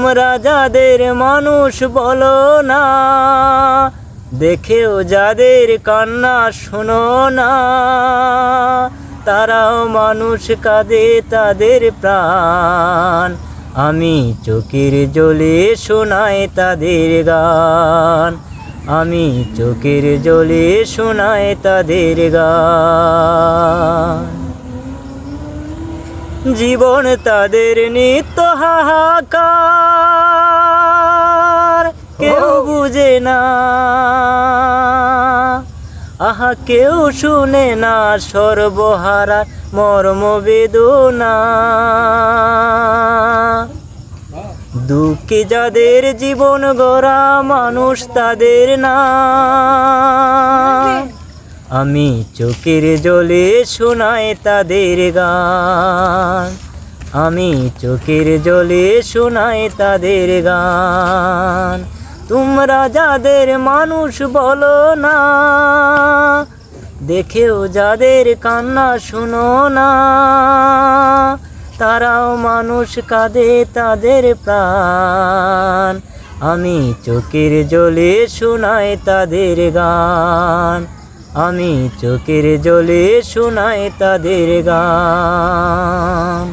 তোমরা যাদের মানুষ বলো না, দেখেও যাদের কান্না শোনো না, তারাও মানুষ, কাঁদে তাদের প্রাণ। আমি চোখের জলে শোনাই তাদের গান, আমি চোখের জলে শোনাই তাদের গান। জীবন তাদের নিত্য হাহাকার, কেউ বুঝে না, আহা কেউ শুনে না সর্বহারা মর্ম বেদনা। দুঃখী যাদের জীবন গড়া মানুষ তাদের না, আমি চোখের জলে শোনাই তাদের গান, আমি চোখের জলে শোনাই তাদের গান। তোমরা যাদের মানুষ বলো না, দেখেও যাদের কান্না শোনো না, তারাও মানুষ, কাঁদে তাদের প্রাণ। আমি চোখের জলে শোনাই তাদের গান, আমি চোখের জলে শোনাই তাদের গান।